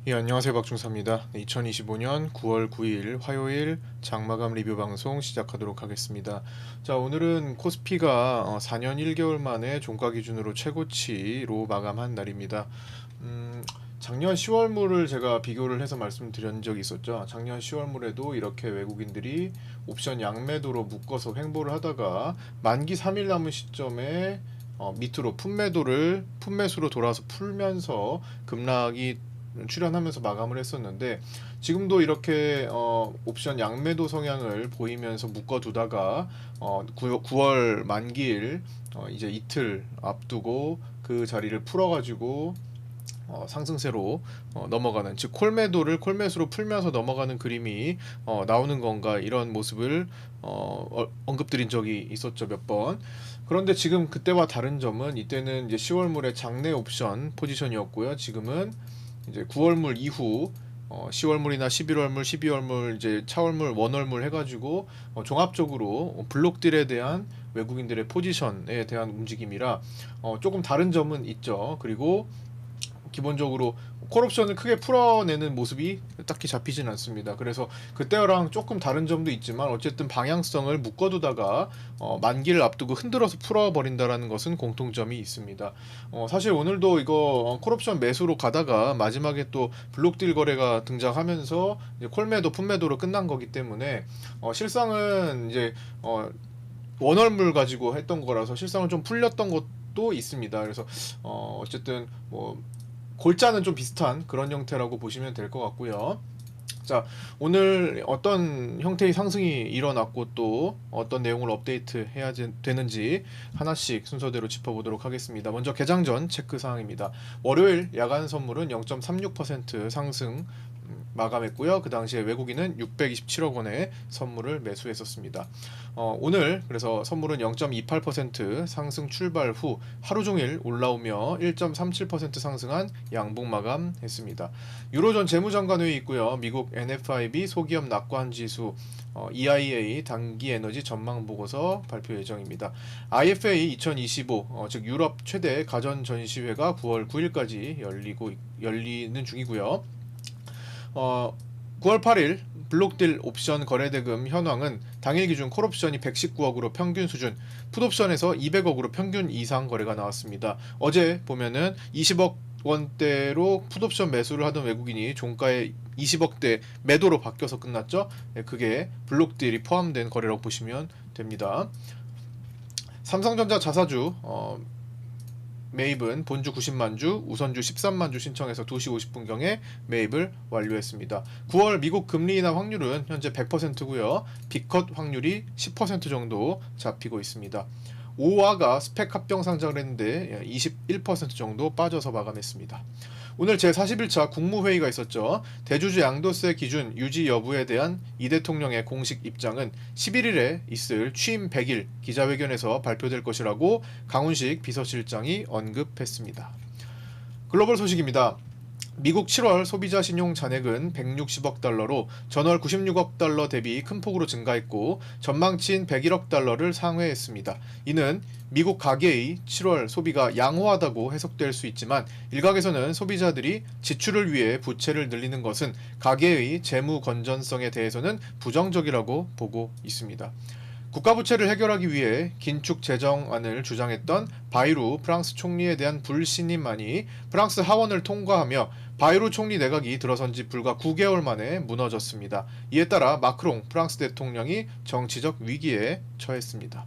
예, 안녕하세요. 박중사입니다. 2025년 9월 9일 화요일 장마감 리뷰 방송 시작하도록 하겠습니다. 자, 오늘은 코스피가 4년 1개월 만에 종가 기준으로 최고치로 마감한 날입니다. 작년 10월물을 제가 비교를 해서 말씀드린 적이 있었죠. 작년 10월물에도 이렇게 외국인들이 옵션 양매도로 묶어서 횡보를 하다가 만기 3일 남은 시점에 밑으로 품매수로 돌아서 풀면서 급락이 출현하면서 마감을 했었는데, 지금도 이렇게 옵션 양매도 성향을 보이면서 묶어두다가 9월 만기일 이제 이틀 앞두고 그 자리를 풀어가지고 상승세로 넘어가는, 즉 콜매수로 풀면서 넘어가는 그림이 나오는 건가, 이런 모습을 언급드린 적이 있었죠, 몇 번. 그런데 지금 그때와 다른 점은, 이때는 이제 10월물의 장내 옵션 포지션이었고요. 지금은 이제 9월물 이후 10월물이나 11월물, 12월물, 이제 차월물, 원월물 해가지고 종합적으로 블록딜에 대한 외국인들의 포지션에 대한 움직임이라 조금 다른 점은 있죠. 그리고 기본적으로 콜옵션을 크게 풀어내는 모습이 딱히 잡히진 않습니다. 그래서 그때랑 조금 다른 점도 있지만, 어쨌든 방향성을 묶어두다가 만기를 앞두고 흔들어서 풀어버린다라는 것은 공통점이 있습니다. 사실 오늘도 이거 콜옵션 매수로 가다가 마지막에 또 블록딜 거래가 등장하면서 이제 콜매도 풋매도로 끝난 거기 때문에 실상은 이제 원월물 가지고 했던 거라서 실상은 좀 풀렸던 것도 있습니다. 그래서 어쨌든 뭐 골자는 좀 비슷한 그런 형태라고 보시면 될 것 같고요. 자, 오늘 어떤 형태의 상승이 일어났고 또 어떤 내용을 업데이트 해야 되는지 하나씩 순서대로 짚어보도록 하겠습니다. 먼저 개장 전 체크 사항입니다. 월요일 야간 선물은 0.36% 상승 마감했고요. 그 당시에 외국인은 627억 원의 선물을 매수했었습니다. 오늘 그래서 선물은 0.28% 상승 출발 후 하루 종일 올라오며 1.37% 상승한 양봉 마감했습니다. 유로존 재무장관 회의 있고요. 미국 NFIB 소기업 낙관 지수, EIA 단기 에너지 전망 보고서 발표 예정입니다. IFA 2025, 즉 유럽 최대 가전 전시회가 9월 9일까지 열리는 중이고요. 9월 8일 블록딜 옵션 거래대금 현황은 당일 기준 콜옵션이 119억으로 평균 수준, 풋옵션에서 200억으로 평균 이상 거래가 나왔습니다. 어제 보면은 20억 원대로 풋옵션 매수를 하던 외국인이 종가에 20억대 매도로 바뀌어서 끝났죠. 그게 블록딜이 포함된 거래라고 보시면 됩니다. 삼성전자 자사주 매입은 본주 90만주, 우선주 13만주 신청해서 2시 50분경에 매입을 완료했습니다. 9월 미국 금리 인하 확률은 현재 100%고요. B컷 확률이 10% 정도 잡히고 있습니다. 오화가 스펙 합병 상장을 했는데 21% 정도 빠져서 마감했습니다. 오늘 제41차 국무회의가 있었죠. 대주주 양도세 기준 유지 여부에 대한 이 대통령의 공식 입장은 11일에 있을 취임 100일 기자회견에서 발표될 것이라고 강훈식 비서실장이 언급했습니다. 글로벌 소식입니다. 미국 7월 소비자 신용 잔액은 160억 달러로 전월 96억 달러 대비 큰 폭으로 증가했고 전망치인 101억 달러를 상회했습니다. 이는 미국 가계의 7월 소비가 양호하다고 해석될 수 있지만, 일각에서는 소비자들이 지출을 위해 부채를 늘리는 것은 가계의 재무 건전성에 대해서는 부정적이라고 보고 있습니다. 국가부채를 해결하기 위해 긴축 재정안을 주장했던 바이루 프랑스 총리에 대한 불신임안이 프랑스 하원을 통과하며 바이루 총리 내각이 들어선 지 불과 9개월 만에 무너졌습니다. 이에 따라 마크롱 프랑스 대통령이 정치적 위기에 처했습니다.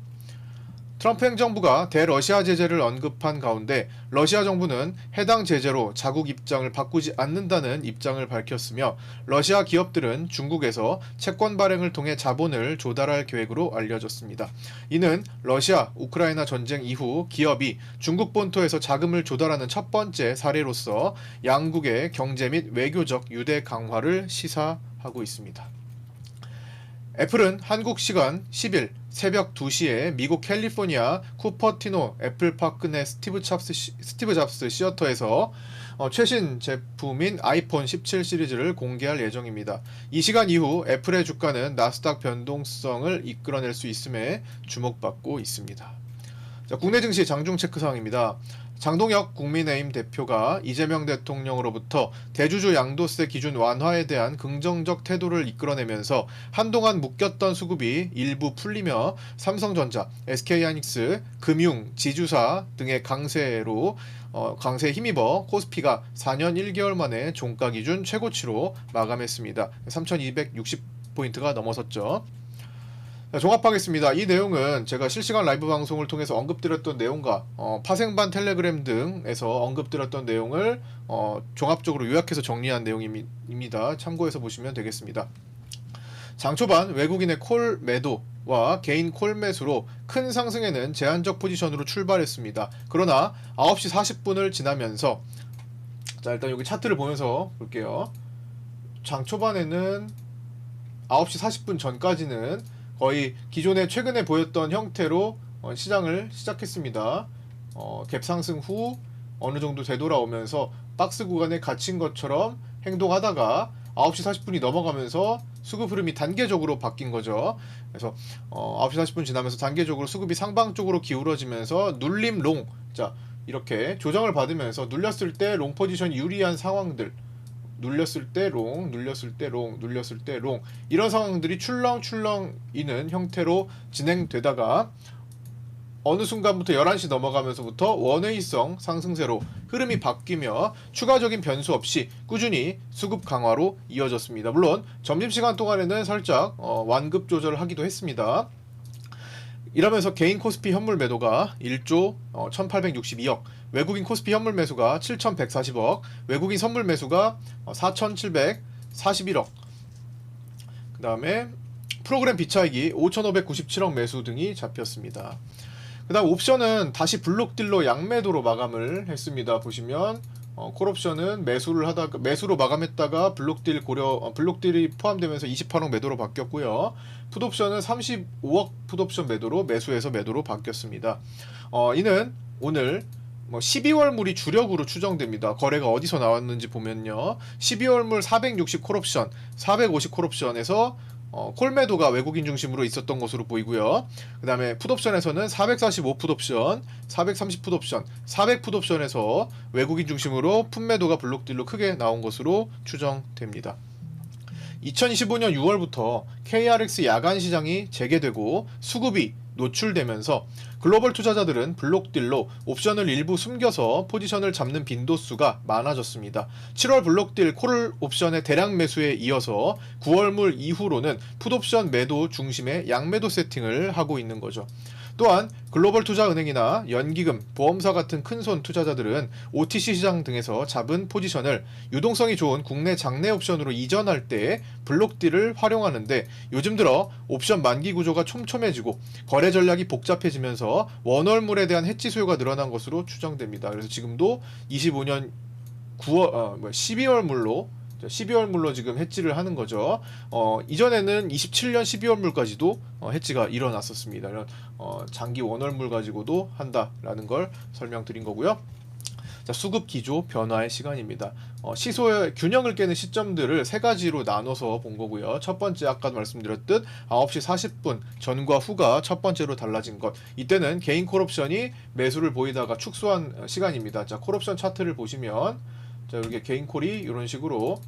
트럼프 행정부가 대러시아 제재를 언급한 가운데 러시아 정부는 해당 제재로 자국 입장을 바꾸지 않는다는 입장을 밝혔으며, 러시아 기업들은 중국에서 채권 발행을 통해 자본을 조달할 계획으로 알려졌습니다. 이는 러시아 우크라이나 전쟁 이후 기업이 중국 본토에서 자금을 조달하는 첫 번째 사례로서 양국의 경제 및 외교적 유대 강화를 시사하고 있습니다. 애플은 한국 시간 10일 새벽 2시에 미국 캘리포니아 쿠퍼티노 애플파크 내 스티브 잡스 시어터에서 최신 제품인 아이폰 17 시리즈를 공개할 예정입니다. 이 시간 이후 애플의 주가는 나스닥 변동성을 이끌어낼 수 있음에 주목받고 있습니다. 자, 국내 증시 장중 체크 사항입니다. 장동혁 국민의힘 대표가 이재명 대통령으로부터 대주주 양도세 기준 완화에 대한 긍정적 태도를 이끌어내면서 한동안 묶였던 수급이 일부 풀리며 삼성전자, SK하이닉스, 금융, 지주사 등의 강세에 힘입어 코스피가 4년 1개월 만에 종가 기준 최고치로 마감했습니다. 3,260포인트가 넘어섰죠. 자, 종합하겠습니다. 이 내용은 제가 실시간 라이브 방송을 통해서 언급드렸던 내용과 파생반 텔레그램 등에서 언급드렸던 내용을 종합적으로 요약해서 정리한 내용입니다. 참고해서 보시면 되겠습니다. 장 초반 외국인의 콜 매도와 개인 콜 매수로 큰 상승에는 제한적 포지션으로 출발했습니다. 그러나 9시 40분을 지나면서 자, 일단 여기 차트를 보면서 볼게요. 장 초반에는 9시 40분 전까지는 거의 기존에 최근에 보였던 형태로 시장을 시작했습니다. 갭 상승 후 어느 정도 되돌아오면서 박스 구간에 갇힌 것처럼 행동하다가 9시 40분이 넘어가면서 수급 흐름이 단계적으로 바뀐 거죠. 그래서 9시 40분 지나면서 단계적으로 수급이 상방 쪽으로 기울어지면서 눌림 롱, 자 이렇게 조정을 받으면서 눌렸을 때 롱 포지션이 유리한 상황들, 눌렸을 때 롱, 눌렸을 때 롱, 눌렸을 때 롱, 이런 상황들이 출렁출렁 이는 형태로 진행되다가 어느 순간부터 11시 넘어가면서부터 원웨이성 상승세로 흐름이 바뀌며 추가적인 변수 없이 꾸준히 수급 강화로 이어졌습니다. 물론 점심시간 동안에는 살짝 완급 조절을 하기도 했습니다. 이러면서 개인 코스피 현물 매도가 1조 1862억, 외국인 코스피 현물 매수가 7140억, 외국인 선물 매수가 4741억, 그 다음에 프로그램 비차익이 5597억 매수 등이 잡혔습니다. 그 다음 옵션은 다시 블록딜로 양매도로 마감을 했습니다. 보시면 콜옵션은 매수로 마감했다가 블록딜이 포함되면서 28억 매도로 바뀌었고요. 풋옵션은 35억 풋옵션 매도로 매수해서 매도로 바뀌었습니다. 이는 오늘 12월물이 주력으로 추정됩니다. 거래가 어디서 나왔는지 보면요. 12월물 460 콜옵션, 450 콜옵션에서 콜매도가 외국인 중심으로 있었던 것으로 보이고요. 그 다음에 풋옵션에서는 445 풋옵션, 430 풋옵션, 400 풋옵션에서 외국인 중심으로 풋매도가 블록딜로 크게 나온 것으로 추정됩니다. 2025년 6월부터 KRX 야간 시장이 재개되고 수급이 노출되면서 글로벌 투자자들은 블록딜로 옵션을 일부 숨겨서 포지션을 잡는 빈도수가 많아졌습니다. 7월 블록딜 콜 옵션의 대량 매수에 이어서 9월물 이후로는 풋옵션 매도 중심의 양매도 세팅을 하고 있는 거죠. 또한 글로벌 투자은행이나 연기금, 보험사 같은 큰손 투자자들은 OTC 시장 등에서 잡은 포지션을 유동성이 좋은 국내 장내 옵션으로 이전할 때 블록딜을 활용하는데 요즘 들어 옵션 만기 구조가 촘촘해지고 거래 전략이 복잡해지면서 원월물에 대한 해지 수요가 늘어난 것으로 추정됩니다. 그래서 지금도 25년 12월물로 지금 해지를 하는 거죠. 이전에는 27년 12월물까지도 해지가 일어났었습니다. 이런 장기 원월물 가지고도 한다라는 걸 설명드린 거고요. 자, 수급 기조 변화의 시간입니다. 시소의 균형을 깨는 시점들을 세 가지로 나눠서 본 거고요. 첫 번째, 아까도 말씀드렸듯 9시 40분 전과 후가 첫 번째로 달라진 것. 이때는 개인 콜옵션이 매수를 보이다가 축소한 시간입니다. 자, 콜옵션 차트를 보시면 자, 여기 개인 콜이 이런 식으로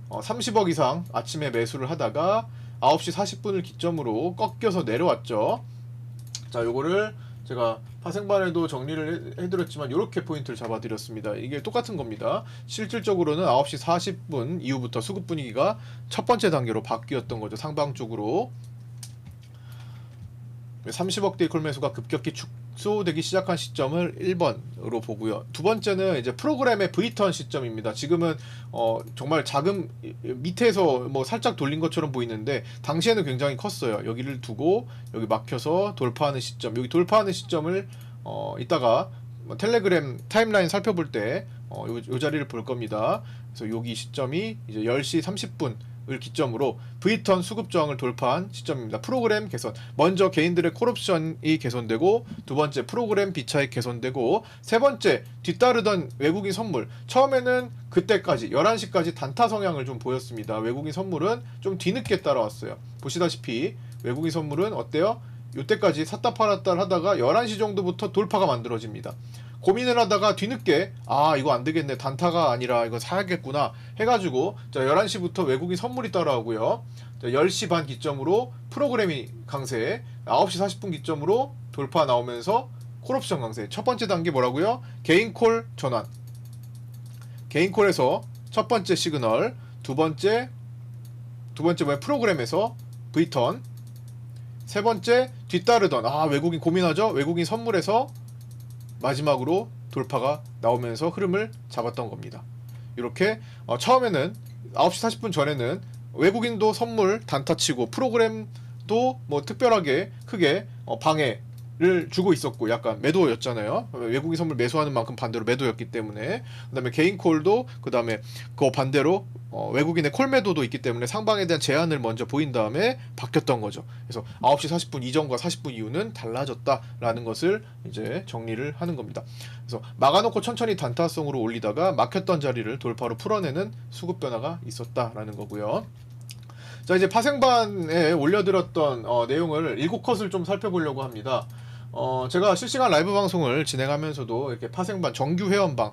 30억 이상 아침에 매수를 하다가 9시 40분을 기점으로 꺾여서 내려왔죠. 자, 요거를 제가 파생반에도 정리를 해드렸지만 이렇게 포인트를 잡아드렸습니다. 이게 똑같은 겁니다. 실질적으로는 9시 40분 이후부터 수급 분위기가 첫 번째 단계로 바뀌었던 거죠. 상방 쪽으로 30억대의 콜매수가 급격히 축소되기 시작한 시점을 1번으로 보고요. 두 번째는 이제 프로그램의 V턴 시점입니다. 지금은 정말 작은 밑에서 뭐 살짝 돌린 것처럼 보이는데 당시에는 굉장히 컸어요. 여기를 두고 여기 막혀서 돌파하는 시점, 여기 돌파하는 시점을 이따가 텔레그램 타임라인 살펴볼 때 요 자리를 볼 겁니다. 그래서 여기 시점이 이제 10시 30분 을 기점으로 V턴 수급 저항을 돌파한 시점입니다. 프로그램 개선, 먼저 개인들의 콜옵션이 개선되고, 두 번째 프로그램 비차익 개선되고, 세 번째 뒤따르던 외국인 선물, 처음에는 그때까지 11시까지 단타 성향을 좀 보였습니다. 외국인 선물은 좀 뒤늦게 따라왔어요. 보시다시피 외국인 선물은 어때요? 이때까지 샀다 팔았다 하다가 11시 정도부터 돌파가 만들어집니다. 고민을 하다가 뒤늦게 아 이거 안 되겠네, 단타가 아니라 이거 사야겠구나 해가지고 자 11시부터 외국인 선물이 따라오고요. 자 10시 반 기점으로 프로그램이 강세, 9시 40분 기점으로 돌파 나오면서 콜옵션 강세. 첫 번째 단계 뭐라고요? 개인콜 전환. 개인콜에서 첫 번째 시그널, 두 번째 뭐야, 프로그램에서 V턴, 세 번째 뒤따르던 아 외국인 고민하죠. 외국인 선물에서 마지막으로 돌파가 나오면서 흐름을 잡았던 겁니다. 이렇게 처음에는 9시 40분 전에는 외국인도 선물 단타치고 프로그램도 뭐 특별하게 크게 방해를 주고 있었고 약간 매도였잖아요. 외국인 선물 매수하는 만큼 반대로 매도였기 때문에. 그 다음에 개인콜도 그 다음에 그 반대로 외국인의 콜 매도도 있기 때문에 상방에 대한 제한을 먼저 보인 다음에 바뀌었던 거죠. 그래서 9시 40분 이전과 40분 이후는 달라졌다라는 것을 이제 정리를 하는 겁니다. 그래서 막아놓고 천천히 단타성으로 올리다가 막혔던 자리를 돌파로 풀어내는 수급 변화가 있었다라는 거고요. 자 이제 파생반에 올려드렸던 내용을 7컷을 좀 살펴보려고 합니다. 제가 실시간 라이브 방송을 진행하면서도 이렇게 파생반 정규 회원방,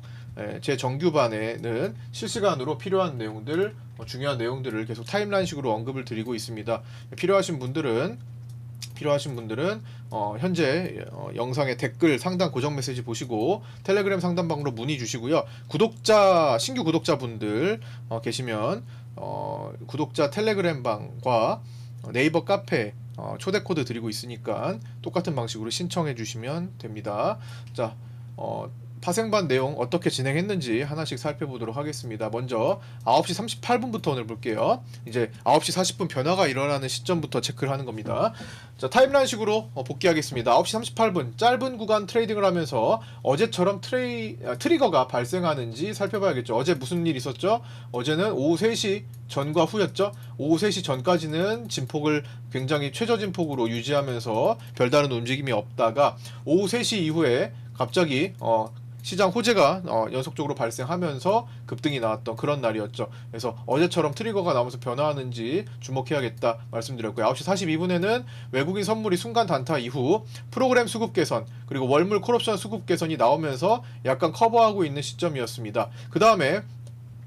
제 정규반에는 실시간으로 필요한 내용들, 중요한 내용들을 계속 타임라인식으로 언급을 드리고 있습니다. 필요하신 분들은 현재 영상의 댓글 상단 고정 메시지 보시고 텔레그램 상단방으로 문의 주시고요. 신규 구독자분들 계시면 구독자 텔레그램 방과 네이버 카페 초대 코드 드리고 있으니까 똑같은 방식으로 신청해 주시면 됩니다. 자, 파생반 내용 어떻게 진행했는지 하나씩 살펴보도록 하겠습니다. 먼저 9시 38분부터 오늘 볼게요. 이제 9시 40분 변화가 일어나는 시점부터 체크를 하는 겁니다. 자, 타임라인식으로 복귀하겠습니다. 9시 38분 짧은 구간 트레이딩을 하면서 어제처럼 트리거가 발생하는지 살펴봐야겠죠. 어제 무슨 일 있었죠? 어제는 오후 3시 전과 후였죠. 오후 3시 전까지는 진폭을 굉장히 최저 진폭으로 유지하면서 별다른 움직임이 없다가 오후 3시 이후에 갑자기 시장 호재가 연속적으로 발생하면서 급등이 나왔던 그런 날이었죠. 그래서 어제처럼 트리거가 나오면서 변화하는지 주목해야겠다 말씀드렸고요. 9시 42분에는 외국인 선물이 순간 단타 이후 프로그램 수급 개선 그리고 월물 콜옵션 수급 개선이 나오면서 약간 커버하고 있는 시점이었습니다. 그 다음에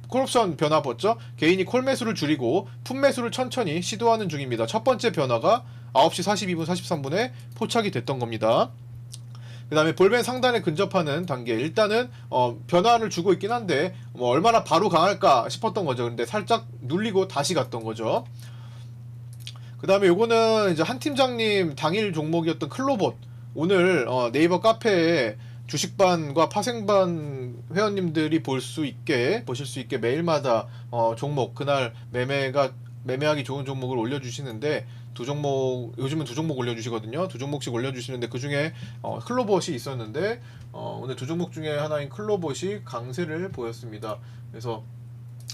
콜옵션 변화 봤죠? 개인이 콜 매수를 줄이고 풋 매수를 천천히 시도하는 중입니다. 첫 번째 변화가 9시 42분 43분에 포착이 됐던 겁니다. 그 다음에 볼벤 상단에 근접하는 단계, 일단은 변화를 주고 있긴 한데 뭐 얼마나 바로 강할까 싶었던 거죠. 근데 살짝 눌리고 다시 갔던 거죠. 그 다음에 요거는 이제 한 팀장님 당일 종목이었던 클로봇, 오늘 네이버 카페에 주식반과 파생반 회원님들이 보실 수 있게 매일마다 종목, 그날 매매하기 좋은 종목을 올려주시는데 요즘은 두 종목 올려주시거든요. 두 종목씩 올려주시는데 그 중에 클로봇이 있었는데 오늘 두 종목 중에 하나인 클로봇이 강세를 보였습니다. 그래서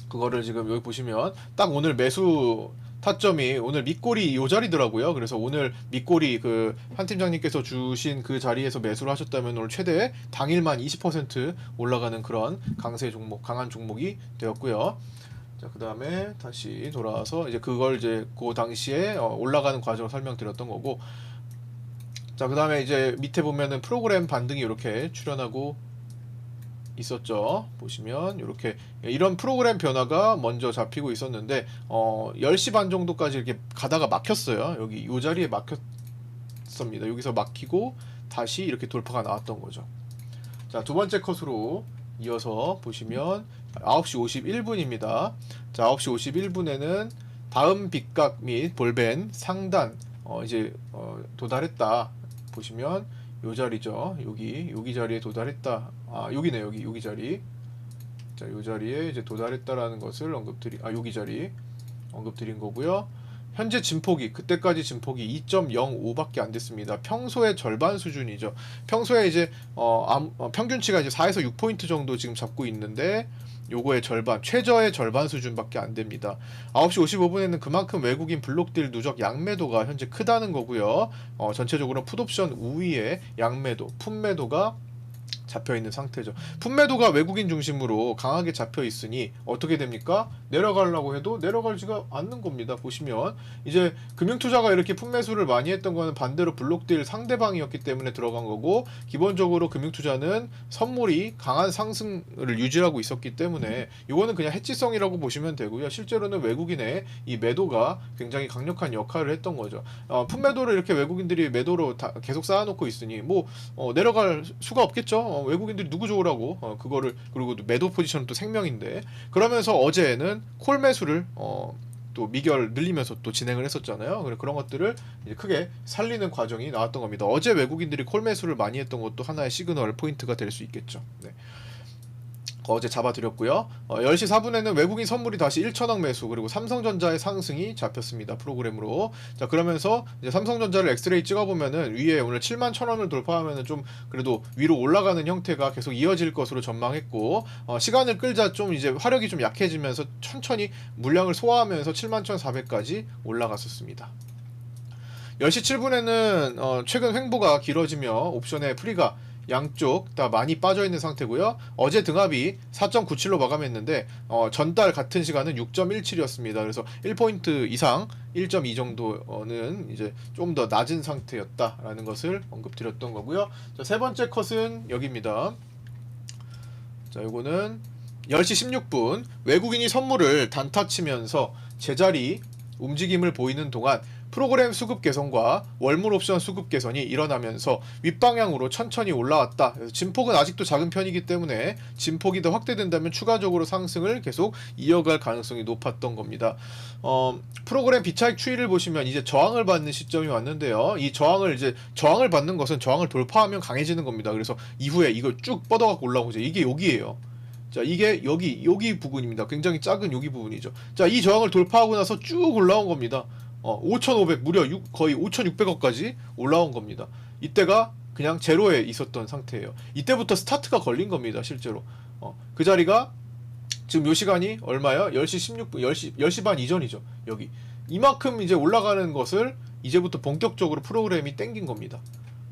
그거를 지금 여기 보시면 딱 오늘 매수 타점이 오늘 밑꼬리 요 자리더라고요. 그래서 오늘 밑꼬리 그 한 팀장님께서 주신 그 자리에서 매수를 하셨다면 오늘 최대 당일만 20% 올라가는 그런 강세 종목, 강한 종목이 되었고요. 자, 그 다음에 다시 돌아와서 이제 그걸 이제 그 당시에 올라가는 과정을 설명드렸던 거고, 자, 그 다음에 이제 밑에 보면은 프로그램 반등이 이렇게 출현하고 있었죠. 보시면 이렇게 이런 프로그램 변화가 먼저 잡히고 있었는데 10시 반 정도까지 이렇게 가다가 막혔어요. 여기 이 자리에 막혔습니다. 여기서 막히고 다시 이렇게 돌파가 나왔던 거죠. 자, 두 번째 컷으로 이어서 보시면 9시 51분입니다. 자, 9시 51분에는 다음 빗각 및 볼벤 상단 이제 도달했다. 보시면 요 자리죠. 여기 자리에 도달했다. 아, 여기네. 여기 자리. 자, 요 자리에 이제 도달했다라는 것을 여기 자리 언급드린 거고요. 현재 진폭이, 그때까지 진폭이 2.05밖에 안 됐습니다. 평소의 절반 수준이죠. 평소에 이제 평균치가 이제 4에서 6포인트 정도 지금 잡고 있는데 요거의 절반, 최저의 절반 수준밖에 안 됩니다. 9시 55분에는 그만큼 외국인 블록딜 누적 양매도가 현재 크다는 거고요. 전체적으로 풋옵션 우위에 양매도, 풋매도가 잡혀있는 상태죠. 품매도가 외국인 중심으로 강하게 잡혀있으니 어떻게 됩니까? 내려가려고 해도 내려가지가 않는 겁니다. 보시면 이제 금융투자가 이렇게 품매수를 많이 했던 거는 반대로 블록딜 상대방이었기 때문에 들어간 거고, 기본적으로 금융투자는 선물이 강한 상승을 유지하고 있었기 때문에 이거는 그냥 해지성이라고 보시면 되고요. 실제로는 외국인의 이 매도가 굉장히 강력한 역할을 했던 거죠. 품매도를 이렇게 외국인들이 매도로 다 계속 쌓아놓고 있으니 뭐 내려갈 수가 없겠죠. 외국인들이 누구 좋으라고 그거를, 그리고 매도 포지션은 또 생명인데, 그러면서 어제는 콜 매수를 또 미결 늘리면서 또 진행을 했었잖아요. 그런 것들을 이제 크게 살리는 과정이 나왔던 겁니다. 어제 외국인들이 콜 매수를 많이 했던 것도 하나의 시그널 포인트가 될 수 있겠죠. 네. 어제 잡아드렸고요. 10시 4분에는 외국인 선물이 다시 1천억 매수, 그리고 삼성전자의 상승이 잡혔습니다. 프로그램으로. 자, 그러면서 이제 삼성전자를 엑스레이 찍어보면은 위에 오늘 7만 1,000원을 돌파하면은 좀 그래도 위로 올라가는 형태가 계속 이어질 것으로 전망했고, 시간을 끌자 좀 이제 화력이 좀 약해지면서 천천히 물량을 소화하면서 7만 1,400까지 올라갔었습니다. 10시 7분에는 최근 횡보가 길어지며 옵션의 프리가 양쪽 다 많이 빠져있는 상태고요. 어제 등합이 4.97로 마감했는데 전달 같은 시간은 6.17이었습니다. 그래서 1포인트 이상 1.2 정도는 이제 좀 더 낮은 상태였다라는 것을 언급드렸던 거고요. 자, 세 번째 컷은 여기입니다. 자, 요거는 10시 16분 외국인이 선물을 단타치면서 제자리 움직임을 보이는 동안 프로그램 수급 개선과 월물 옵션 수급 개선이 일어나면서 윗방향으로 천천히 올라왔다. 그래서 진폭은 아직도 작은 편이기 때문에 진폭이 더 확대된다면 추가적으로 상승을 계속 이어갈 가능성이 높았던 겁니다. 프로그램 비차익 추이를 보시면 이제 저항을 받는 시점이 왔는데요. 이 저항을 받는 것은 저항을 돌파하면 강해지는 겁니다. 그래서 이후에 이걸 쭉 뻗어갖고 올라오죠. 이게 여기예요. 자, 이게 여기 부분입니다. 굉장히 작은 여기 부분이죠. 자, 이 저항을 돌파하고 나서 쭉 올라온 겁니다. 5,500 무려 거의 5,600억까지 올라온 겁니다. 이때가 그냥 제로에 있었던 상태예요. 이때부터 스타트가 걸린 겁니다. 실제로. 그 자리가 지금 요 시간이 얼마요? 10시 16분, 10시 반 이전이죠. 여기. 이만큼 이제 올라가는 것을 이제부터 본격적으로 프로그램이 땡긴 겁니다.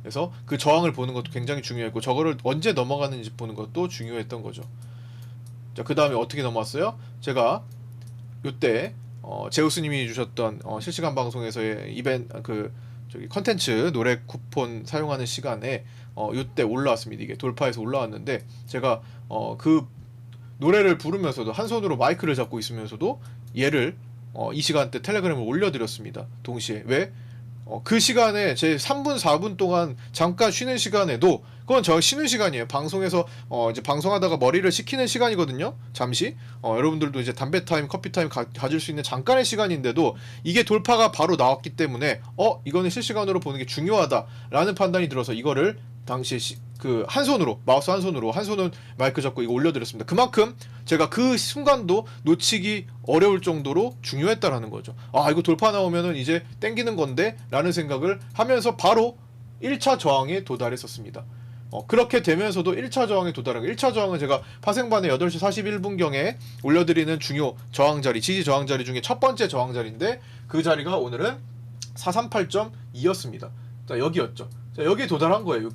그래서 그 저항을 보는 것도 굉장히 중요했고, 저거를 언제 넘어가는지 보는 것도 중요했던 거죠. 자, 그 다음에 어떻게 넘어왔어요? 제가 요때 제우스님이 주셨던 실시간 방송에서의 컨텐츠 노래 쿠폰 사용하는 시간에 요때 올라왔습니다. 이게 돌파해서 올라왔는데, 제가 그 노래를 부르면서도 한 손으로 마이크를 잡고 있으면서도 얘를 이 시간대 텔레그램을 올려드렸습니다. 동시에. 왜? 그 시간에 제 3분 4분 동안 잠깐 쉬는 시간에도, 그건 저 쉬는 시간이에요. 방송에서 이제 방송하다가 머리를 식히는 시간이거든요. 잠시. 여러분들도 이제 담배 타임, 커피 타임 가질 수 있는 잠깐의 시간인데도 이게 돌파가 바로 나왔기 때문에 이거는 실시간으로 보는 게 중요하다라는 판단이 들어서 이거를 당시에 한 손으로, 마우스 한 손은 마이크 잡고 이거 올려드렸습니다. 그만큼 제가 그 순간도 놓치기 어려울 정도로 중요했다라는 거죠. 이거 돌파 나오면은 이제 땡기는 건데 라는 생각을 하면서 바로 1차 저항에 도달했었습니다. 그렇게 되면서도 1차 저항에 도달한 거. 1차 저항은 제가 파생반에 8시 41분경에 올려드리는 중요 저항자리, 지지 저항자리 중에 첫 번째 저항자리인데, 그 자리가 오늘은 438.2였습니다. 자, 여기였죠. 자, 여기에 도달한 거예요.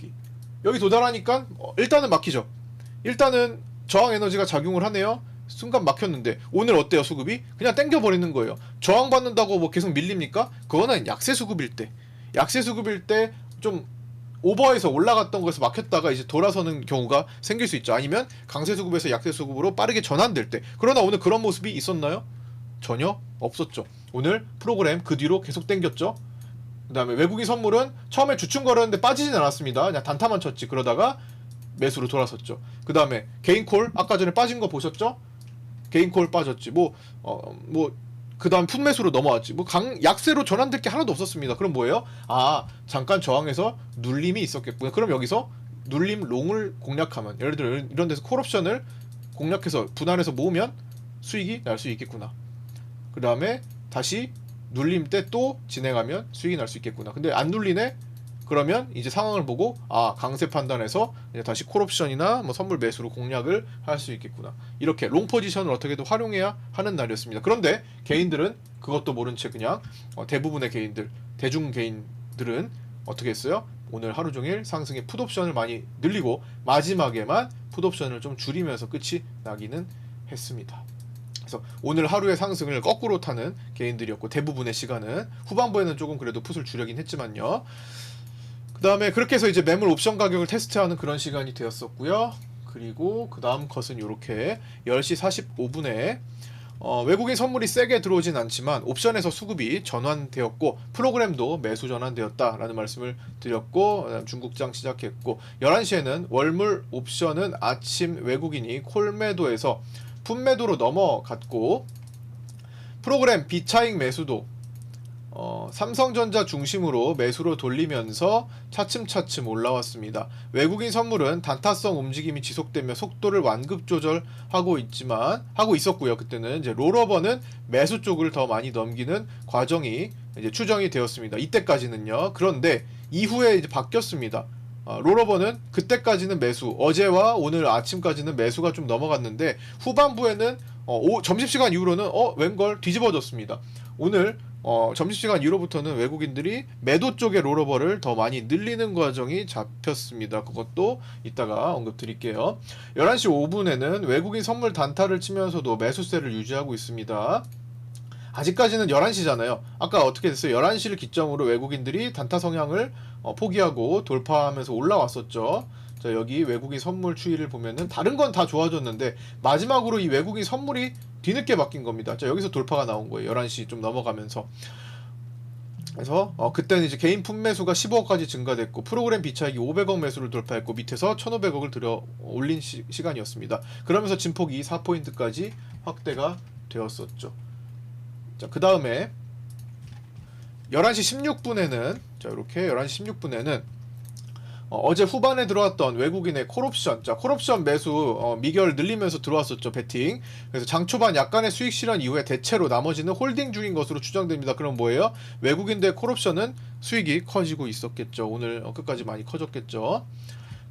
여기 도달하니까 일단은 막히죠. 일단은 저항 에너지가 작용을 하네요. 순간 막혔는데 오늘 어때요? 수급이 그냥 땡겨버리는 거예요. 저항받는다고 뭐 계속 밀립니까? 그거는 약세 수급일 때 좀 오버해서 올라갔던 거에서 막혔다가 이제 돌아서는 경우가 생길 수 있죠. 아니면 강세 수급에서 약세 수급으로 빠르게 전환될 때. 그러나 오늘 그런 모습이 있었나요? 전혀 없었죠. 오늘 프로그램 그 뒤로 계속 땡겼죠. 그 다음에 외국인 선물은 처음에 주춤 걸었는데 빠지진 않았습니다. 그냥 단타만 쳤지. 그러다가 매수로 돌아섰죠. 그 다음에 개인콜 아까 전에 빠진 거 보셨죠? 개인콜 빠졌지. 그 다음 풋매수로 넘어왔지. 약세로 전환될 게 하나도 없었습니다. 그럼 뭐예요? 잠깐 저항해서 눌림이 있었겠구나. 그럼 여기서 눌림 롱을 공략하면, 예를 들어 이런 데서 콜옵션을 공략해서 분할해서 모으면 수익이 날 수 있겠구나. 그 다음에 다시 눌림 때 또 진행하면 수익이 날 수 있겠구나. 근데 안 눌리네? 그러면 이제 상황을 보고 강세 판단해서 이제 다시 콜옵션이나 뭐 선물 매수로 공략을 할 수 있겠구나. 이렇게 롱 포지션을 어떻게든 활용해야 하는 날이었습니다. 그런데 개인들은 그것도 모른 채 그냥 대부분의 개인들, 대중 개인들은 어떻게 했어요? 오늘 하루 종일 상승의 풋옵션을 많이 늘리고 마지막에만 풋옵션을 좀 줄이면서 끝이 나기는 했습니다. 그래서 오늘 하루의 상승을 거꾸로 타는 개인들이었고, 대부분의 시간은 후반부에는 조금 그래도 풋을 줄이긴 했지만요. 그 다음에 그렇게 해서 이제 매물 옵션 가격을 테스트하는 그런 시간이 되었었고요. 그리고 그 다음 컷은 이렇게 10시 45분에 외국인 선물이 세게 들어오진 않지만 옵션에서 수급이 전환되었고 프로그램도 매수 전환되었다라는 말씀을 드렸고, 중국장 시작했고, 11시에는 월물 옵션은 아침 외국인이 콜매도에서 풋매도로 넘어갔고, 프로그램 비차익 매수도 삼성전자 중심으로 매수로 돌리면서 차츰차츰 올라왔습니다. 외국인 선물은 단타성 움직임이 지속되며 속도를 완급 조절하고 있었고요. 그때는 이제 롤오버는 매수 쪽을 더 많이 넘기는 과정이 이제 추정이 되었습니다. 이때까지는요. 그런데 이후에 이제 바뀌었습니다. 롤오버는 그때까지는 매수, 어제와 오늘 아침까지는 매수가 좀 넘어갔는데 후반부에는 점심시간 이후로는 웬걸 뒤집어졌습니다. 오늘 점심시간 이후로부터는 외국인들이 매도 쪽의 롤오버를 더 많이 늘리는 과정이 잡혔습니다. 그것도 이따가 언급드릴게요. 11시 5분에는 외국인 선물 단타를 치면서도 매수세를 유지하고 있습니다. 아직까지는 11시잖아요. 아까 어떻게 됐어요? 11시를 기점으로 외국인들이 단타 성향을 포기하고 돌파하면서 올라왔었죠. 자, 여기 외국인 선물 추이를 보면은 다른 건 다 좋아졌는데 마지막으로 이 외국인 선물이 뒤늦게 바뀐 겁니다. 자, 여기서 돌파가 나온 거예요. 11시 좀 넘어가면서. 그래서 그때는 이제 개인 품매수가 15억까지 증가됐고 프로그램 비차익이 500억 매수를 돌파했고 밑에서 1,500억을 들여 올린 시간이었습니다. 그러면서 진폭이 4포인트까지 확대가 되었었죠. 자, 그 다음에 11시 16분에는 자, 이렇게 11시 16분에는 어제 후반에 들어왔던 외국인의 콜옵션, 자, 콜옵션 매수 미결 늘리면서 들어왔었죠, 베팅. 그래서 장 초반 약간의 수익 실현 이후에 대체로 나머지는 홀딩 중인 것으로 추정됩니다. 그럼 뭐예요? 외국인들의 콜옵션은 수익이 커지고 있었겠죠. 오늘 끝까지 많이 커졌겠죠.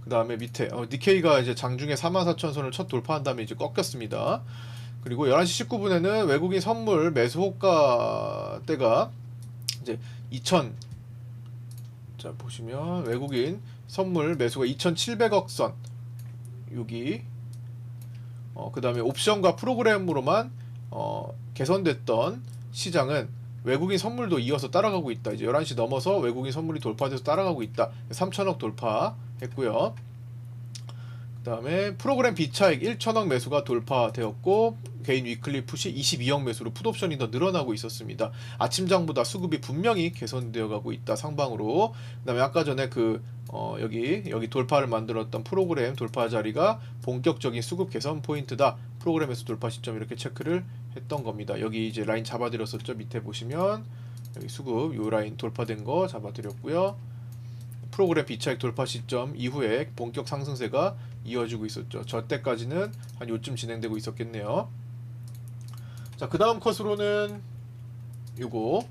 그 다음에 밑에 니케이가 이제 장중에 44,000선을 첫 돌파한 다음에 이제 꺾였습니다. 그리고 11시 19분에는 외국인 선물 매수 호가 때가 이제 2000, 자, 보시면 외국인 선물 매수가 2,700억 선, 여기 그 다음에 옵션과 프로그램으로만 개선됐던 시장은 외국인 선물도 이어서 따라가고 있다. 이제 11시 넘어서 외국인 선물이 돌파돼서 따라가고 있다. 3,000억 돌파했고요. 그 다음에 프로그램 비차익 1,000억 매수가 돌파되었고 개인 위클리 풋이 22억 매수로 풋옵션이 더 늘어나고 있었습니다. 아침장보다 수급이 분명히 개선되어 가고 있다, 상방으로. 그 다음에 아까 전에 여기 돌파를 만들었던 프로그램 돌파 자리가 본격적인 수급 개선 포인트다, 프로그램에서 돌파 시점 이렇게 체크를 했던 겁니다. 여기 이제 라인 잡아드렸었죠. 밑에 보시면 여기 수급 요 라인 돌파된 거 잡아드렸고요. 프로그램 비차익 돌파 시점 이후에 본격 상승세가 이어지고 있었죠. 저 때까지는 한 요쯤 진행되고 있었겠네요. 자, 그 다음 컷으로는 요거,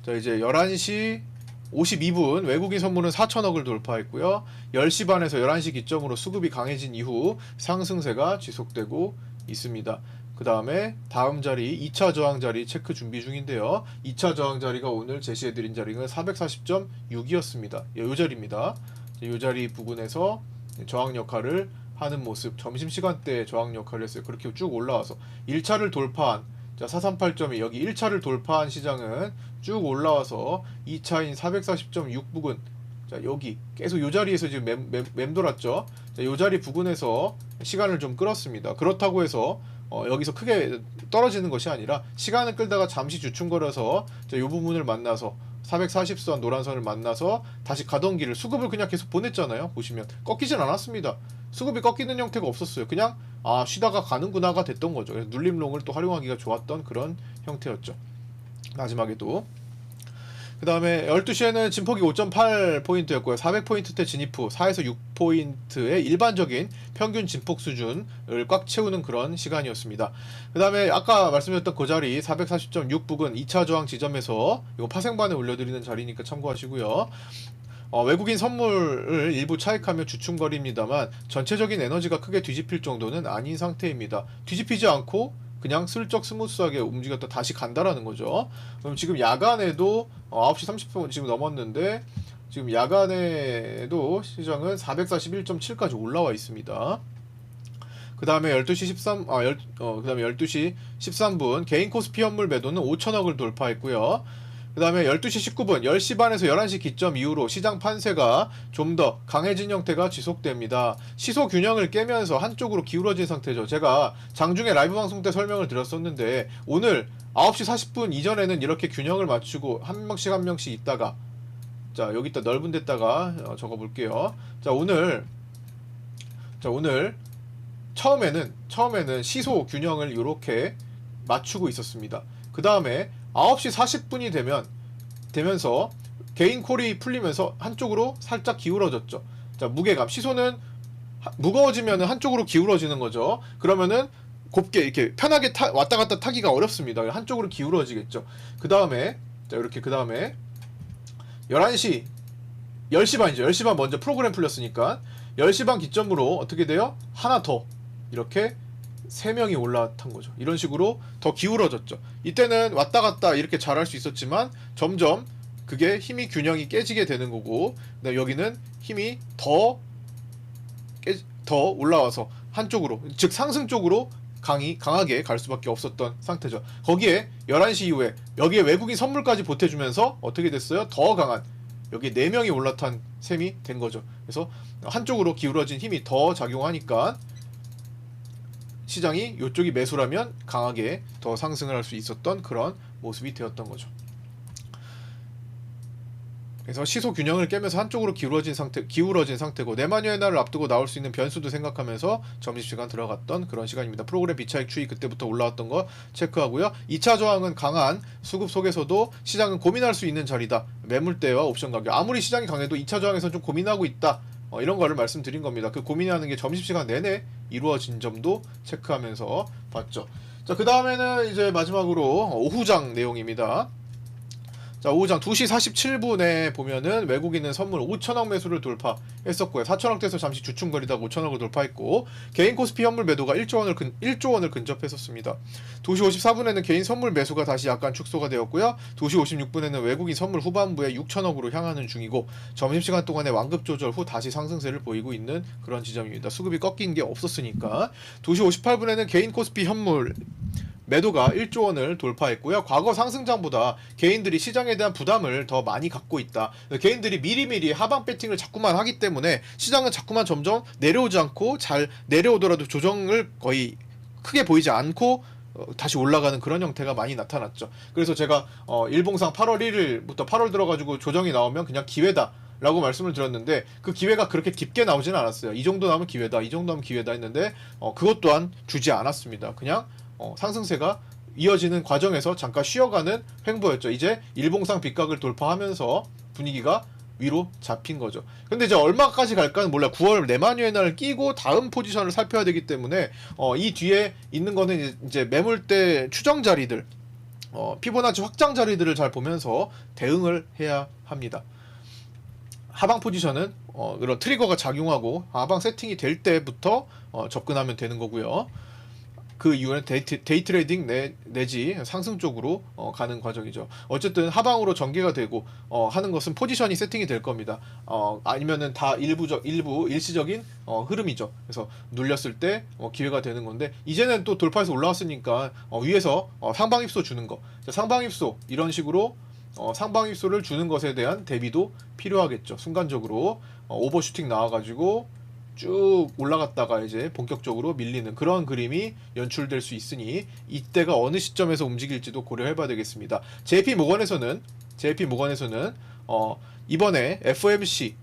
자, 이제 11시 52분 외국인 선물은 4,000억을 돌파했고요. 10시 반에서 11시 기점으로 수급이 강해진 이후 상승세가 지속되고 있습니다. 그 다음에 다음 자리 2차 저항 자리 체크 준비 중인데요. 2차 저항 자리가 오늘 제시해드린 자리는 440.6이었습니다. 이 자리입니다. 이 자리 부근에서 저항 역할을 하는 모습, 점심시간대 저항 역할을 했어요. 그렇게 쭉 올라와서 1차를 돌파한, 자, 438.2, 여기 1차를 돌파한 시장은 쭉 올라와서 2차인 440.6 부근, 자, 여기 계속 이 자리에서 지금 맴돌았죠. 자, 이 자리 부근에서 시간을 좀 끌었습니다. 그렇다고 해서 여기서 크게 떨어지는 것이 아니라 시간을 끌다가 잠시 주춤거려서 이 부분을 만나서 440선 노란선을 만나서 다시 가던 길을 수급을 그냥 계속 보냈잖아요. 보시면 꺾이진 않았습니다. 수급이 꺾이는 형태가 없었어요. 그냥 쉬다가 가는구나가 됐던 거죠. 그래서 눌림롱을 또 활용하기가 좋았던 그런 형태였죠. 마지막에도 그 다음에 12시에는 진폭이 5.8포인트였고요. 400포인트대 진입 후 4에서 6포인트의 일반적인 평균 진폭 수준을 꽉 채우는 그런 시간이었습니다. 그 다음에 아까 말씀드렸던 그 자리 440.6 부근 2차 저항 지점에서 이거 파생반에 올려드리는 자리니까 참고하시고요. 외국인 선물을 일부 차익하며 주춤거립니다만 전체적인 에너지가 크게 뒤집힐 정도는 아닌 상태입니다. 뒤집히지 않고 그냥 슬쩍 스무스하게 움직였다 다시 간다라는 거죠. 그럼 지금 야간에도 9시 30분 지금 넘었는데 지금 야간에도 시장은 441.7까지 올라와 있습니다. 그 다음에 12시 12시 13분 개인 코스피 현물 매도는 5천억을 돌파했고요. 그 다음에 12시 19분 10시 반에서 11시 기점 이후로 시장 판세가 좀 더 강해진 형태가 지속됩니다. 시소 균형을 깨면서 한쪽으로 기울어진 상태죠. 제가 장중에 라이브 방송 때 설명을 드렸었는데 오늘 9시 40분 이전에는 이렇게 균형을 맞추고 한 명씩 한 명씩 있다가, 자 여기다 넓은 데다가 적어 볼게요. 자 오늘 처음에는 시소 균형을 이렇게 맞추고 있었습니다. 그 다음에 9시 40분이 되면서 개인 콜이 풀리면서 한쪽으로 살짝 기울어졌죠. 자 무게감, 시소는 무거워지면 한쪽으로 기울어지는 거죠. 그러면은 곱게 이렇게 편하게 왔다 갔다 타기가 어렵습니다. 한쪽으로 기울어지겠죠. 그 다음에 자 이렇게 그 다음에 11시 10시 반이죠. 10시 반 먼저 프로그램 풀렸으니까 10시 반 기점으로 어떻게 돼요? 하나 더 이렇게 3명이 올라탄 거죠. 이런 식으로 더 기울어졌죠. 이때는 왔다 갔다 이렇게 잘할 수 있었지만 점점 그게 힘이 균형이 깨지게 되는 거고, 여기는 힘이 더 올라와서 한쪽으로, 즉 상승 쪽으로 강하게 갈 수밖에 없었던 상태죠. 거기에 11시 이후에 여기에 외국인 선물까지 보태주면서 어떻게 됐어요? 더 강한, 여기 4명이 올라탄 셈이 된 거죠. 그래서 한쪽으로 기울어진 힘이 더 작용하니까 시장이 이쪽이 매수라면 강하게 더 상승을 할 수 있었던 그런 모습이 되었던 거죠. 그래서 시소 균형을 깨면서 한쪽으로 기울어진 상태고, 내마녀의 날을 앞두고 나올 수 있는 변수도 생각하면서 점심시간 들어갔던 그런 시간입니다. 프로그램 비차익 추이 그때부터 올라왔던 거 체크하고요. 2차 저항은 강한 수급 속에서도 시장은 고민할 수 있는 자리다. 매물대와 옵션 가격, 아무리 시장이 강해도 2차 저항에서 좀 고민하고 있다. 이런 거를 말씀드린 겁니다. 그 고민하는 게 점심시간 내내 이루어진 점도 체크하면서 봤죠. 자, 그 다음에는 이제 마지막으로 오후장 내용입니다. 자, 오후장 2시 47분에 보면은 외국인은 선물 5천억 매수를 돌파했었고요. 4천억대에서 잠시 주춤거리다가 5천억을 돌파했고, 개인 코스피 현물 매도가 1조 원을 근접했었습니다. 2시 54분에는 개인 선물 매수가 다시 약간 축소가 되었고요. 2시 56분에는 외국인 선물 후반부에 6천억으로 향하는 중이고, 점심시간 동안에 완급 조절 후 다시 상승세를 보이고 있는 그런 지점입니다. 수급이 꺾인 게 없었으니까. 2시 58분에는 개인 코스피 현물 매도가 1조 원을 돌파했고요. 과거 상승장보다 개인들이 시장에 대한 부담을 더 많이 갖고 있다. 개인들이 미리미리 하방 배팅을 자꾸만 하기 때문에 시장은 자꾸만 점점 내려오지 않고, 잘 내려오더라도 조정을 거의 크게 보이지 않고 다시 올라가는 그런 형태가 많이 나타났죠. 그래서 제가 일봉상 8월 1일부터 8월 들어가지고 조정이 나오면 그냥 기회다 라고 말씀을 드렸는데, 그 기회가 그렇게 깊게 나오지는 않았어요. 이 정도 나오면 기회다, 이 정도 하면 기회다 했는데 그것 또한 주지 않았습니다. 그냥 상승세가 이어지는 과정에서 잠깐 쉬어가는 횡보였죠. 이제 일봉상 빗각을 돌파하면서 분위기가 위로 잡힌 거죠. 근데 이제 얼마까지 갈까는 몰라. 9월 내마녀의 날을 끼고 다음 포지션을 살펴야 되기 때문에 이 뒤에 있는 거는 이제 매물대 추정 자리들, 피보나치 확장 자리들을 잘 보면서 대응을 해야 합니다. 하방 포지션은 그런 트리거가 작용하고 하방 세팅이 될 때부터 접근하면 되는 거고요. 그 이후에는 데이 트레이딩 내지 상승 쪽으로 가는 과정이죠. 어쨌든 하방으로 전개가 되고 하는 것은 포지션이 세팅이 될 겁니다. 아니면은 다 일시적인 흐름이죠. 그래서 눌렸을 때 기회가 되는 건데, 이제는 또 돌파해서 올라왔으니까 위에서 상방입소 주는 거, 상방입소 이런 식으로 상방입소를 주는 것에 대한 대비도 필요하겠죠. 순간적으로 오버슈팅 나와가지고 쭉 올라갔다가 이제 본격적으로 밀리는 그런 그림이 연출될 수 있으니, 이때가 어느 시점에서 움직일지도 고려해봐야 되겠습니다. JP모건에서는 이번에 FOMC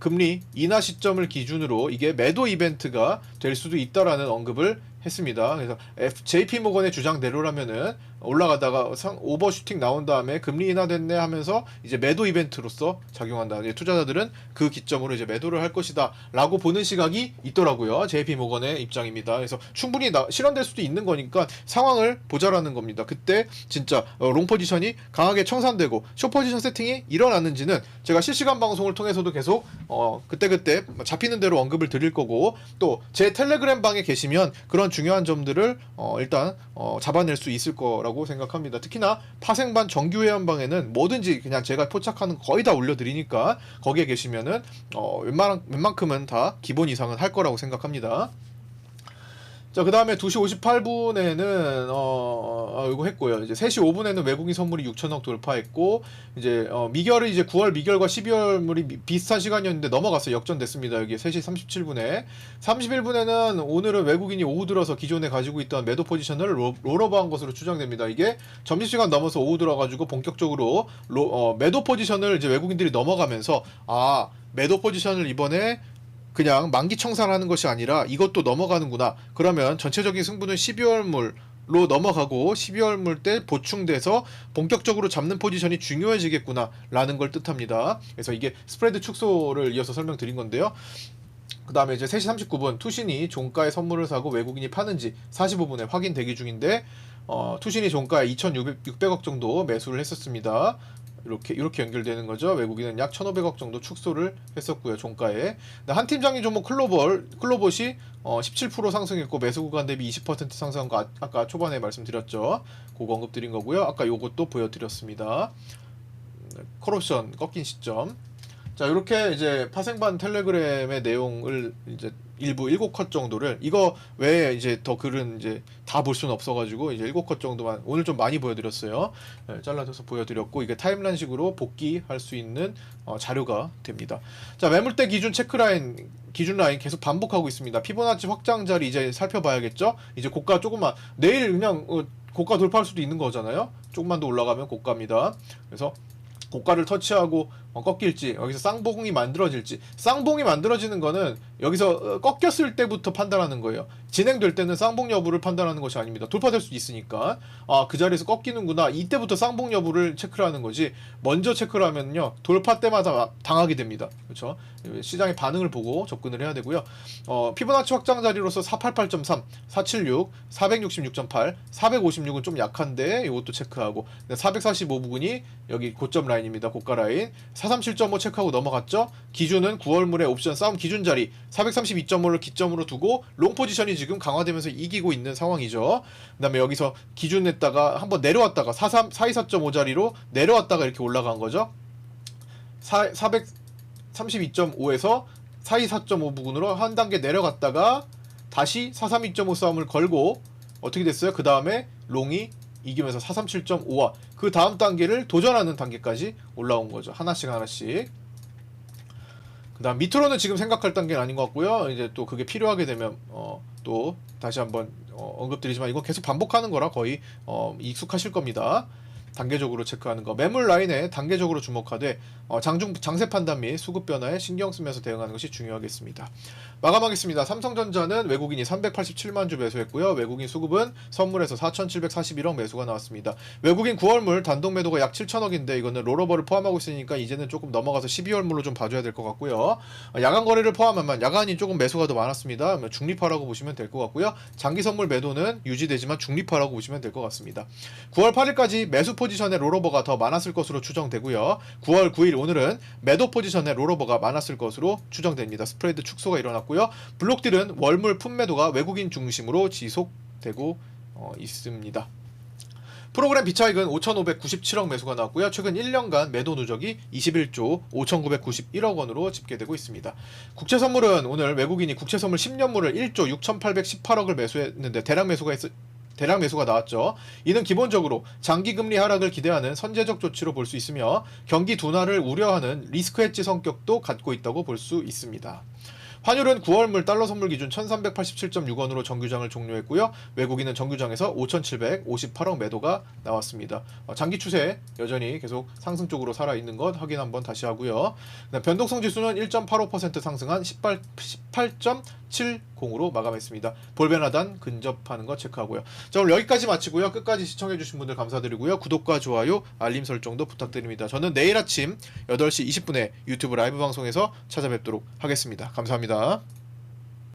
금리 인하 시점을 기준으로 이게 매도 이벤트가 될 수도 있다라는 언급을 했습니다. 그래서 JP모건의 주장대로라면은 올라가다가 오버슈팅 나온 다음에 금리 인하됐네 하면서 이제 매도 이벤트로서 작용한다. 이제 투자자들은 그 기점으로 이제 매도를 할 것이다 라고 보는 시각이 있더라고요. JP모건의 입장입니다. 그래서 충분히 실현될 수도 있는 거니까 상황을 보자라는 겁니다. 그때 진짜 롱 포지션이 강하게 청산되고 숏 포지션 세팅이 일어났는지는 제가 실시간 방송을 통해서도 계속 그때그때 잡히는 대로 언급을 드릴 거고, 또 제 텔레그램 방에 계시면 그런 중요한 점들을 일단 잡아낼 수 있을 거라고 거라고 생각합니다. 특히나 파생반 정규 회원방에는 뭐든지 그냥 제가 포착하는 거 거의 다 올려드리니까 거기에 계시면은 웬만큼은 다 기본 이상은 할 거라고 생각합니다. 자, 그 다음에 2시 58분에는, 이거 했고요. 이제 3시 5분에는 외국인 선물이 6천억 돌파했고, 이제, 미결은 이제 9월 미결과 12월 물이 비슷한 시간이었는데 넘어갔어요. 역전됐습니다. 여기 3시 37분에. 31분에는 오늘은 외국인이 오후 들어서 기존에 가지고 있던 매도 포지션을 롤오버한 것으로 추정됩니다. 이게 점심시간 넘어서 오후 들어가지고 본격적으로 매도 포지션을 이제 외국인들이 넘어가면서, 매도 포지션을 이번에 그냥 만기 청산하는 것이 아니라 이것도 넘어가는구나. 그러면 전체적인 승부는 12월물로 넘어가고 12월물 때 보충돼서 본격적으로 잡는 포지션이 중요해지겠구나 라는 걸 뜻합니다. 그래서 이게 스프레드 축소를 이어서 설명드린 건데요. 그 다음에 이제 3시 39분 투신이 종가에 선물을 사고 외국인이 파는지 45분에 확인 대기 중인데 투신이 종가에 2,600억 정도 매수를 했었습니다. 이렇게 연결되는 거죠. 외국인은 약 1,500억 정도 축소를 했었고요. 종가에. 한 팀장님 종목 클로봇이 17% 상승했고 매수 구간 대비 20% 상승한 거 아까 초반에 말씀드렸죠. 그거 언급드린 거고요. 아까 요것도 보여드렸습니다. 콜옵션 꺾인 시점. 자, 이렇게 이제 파생반 텔레그램의 내용을 이제 일부 7컷 정도를 이거 외에 이제 더 글은 이제 다 볼 수는 없어가지고 이제 7컷 정도만 오늘 좀 많이 보여드렸어요. 네, 잘라줘서 보여드렸고 이게 타임라인식으로 복귀할 수 있는 자료가 됩니다. 자, 매물대 기준 체크라인 기준 라인 계속 반복하고 있습니다. 피보나치 확장 자리 이제 살펴봐야겠죠. 이제 고가 조금만 내일 그냥 고가 돌파할 수도 있는 거잖아요. 조금만 더 올라가면 고가입니다. 그래서 고가를 터치하고 꺾일지 여기서 쌍봉이 만들어질지 쌍봉이 만들어지는 거는 여기서 꺾였을 때부터 판단하는 거예요. 진행될 때는 쌍봉 여부를 판단하는 것이 아닙니다. 돌파될 수 있으니까 그 자리에서 꺾이는구나 이때부터 쌍봉 여부를 체크를 하는 거지 먼저 체크를 하면요 돌파 때마다 당하게 됩니다. 그렇죠? 시장의 반응을 보고 접근을 해야 되고요. 피보나치 확장 자리로서 488.3, 476, 466.8, 456은 좀 약한데 이것도 체크하고 445 부분이 여기 고점 라인입니다. 고가 라인 437.5 체크하고 넘어갔죠. 기준은 9월물의 옵션 싸움 기준 자리 432.5를 기점으로 두고 롱 포지션이 지금 강화되면서 이기고 있는 상황이죠. 그 다음에 여기서 기준 냈다가 한번 내려왔다가 424.5 자리로 내려왔다가 이렇게 올라간 거죠. 432.5에서 424.5 부근으로 한 단계 내려갔다가 다시 432.5 싸움을 걸고 어떻게 됐어요? 그 다음에 롱이 이기면서 437.5와 그 다음 단계를 도전하는 단계까지 올라온 거죠. 하나씩. 그 다음 밑으로는 지금 생각할 단계는 아닌 것 같고요. 이제 또 그게 필요하게 되면 또 다시 한번 언급드리지만 이건 계속 반복하는 거라 거의 익숙하실 겁니다. 단계적으로 체크하는 거. 매물 라인에 단계적으로 주목하되 장세 판단 및 수급 변화에 신경 쓰면서 대응하는 것이 중요하겠습니다. 마감하겠습니다. 삼성전자는 외국인이 387만 주 매수했고요. 외국인 수급은 선물에서 4,741억 매수가 나왔습니다. 외국인 9월물 단독 매도가 약 7천억인데 이거는 롤오버를 포함하고 있으니까 이제는 조금 넘어가서 12월물로 좀 봐줘야 될 것 같고요. 야간 거래를 포함하면 야간이 조금 매수가 더 많았습니다. 중립화라고 보시면 될 것 같고요. 장기 선물 매도는 유지되지만 중립화라고 보시면 될 것 같습니다. 9월 8일까지 매수 포지션의 롤오버가 더 많았을 것으로 추정되고요. 9월 9일 오늘은 매도 포지션의 롤오버가 많았을 것으로 추정됩니다. 스프레드 축소가 일어났고요. 블록딜은 월물 품매도가 외국인 중심으로 지속되고 있습니다. 프로그램 비차익은 5,597억 매수가 나왔고요. 최근 1년간 매도 누적이 21조 5,991억 원으로 집계되고 있습니다. 국채선물은 오늘 외국인이 국채선물 10년물을 1조 6,818억을 매수했는데 대량 매수가 나왔죠. 이는 기본적으로 장기금리 하락을 기대하는 선제적 조치로 볼 수 있으며 경기 둔화를 우려하는 리스크 헤지 성격도 갖고 있다고 볼 수 있습니다. 환율은 9월물 달러 선물 기준 1387.6원으로 정규장을 종료했고요. 외국인은 정규장에서 5,758억 매도가 나왔습니다. 장기 추세 여전히 계속 상승 쪽으로 살아있는 것 확인 한번 다시 하고요. 변동성 지수는 1.85% 상승한 18.70으로 마감했습니다. 볼벤하단 근접하는 거 체크하고요. 자, 오늘 여기까지 마치고요. 끝까지 시청해주신 분들 감사드리고요. 구독과 좋아요, 알림 설정도 부탁드립니다. 저는 내일 아침 8시 20분에 유튜브 라이브 방송에서 찾아뵙도록 하겠습니다. 감사합니다.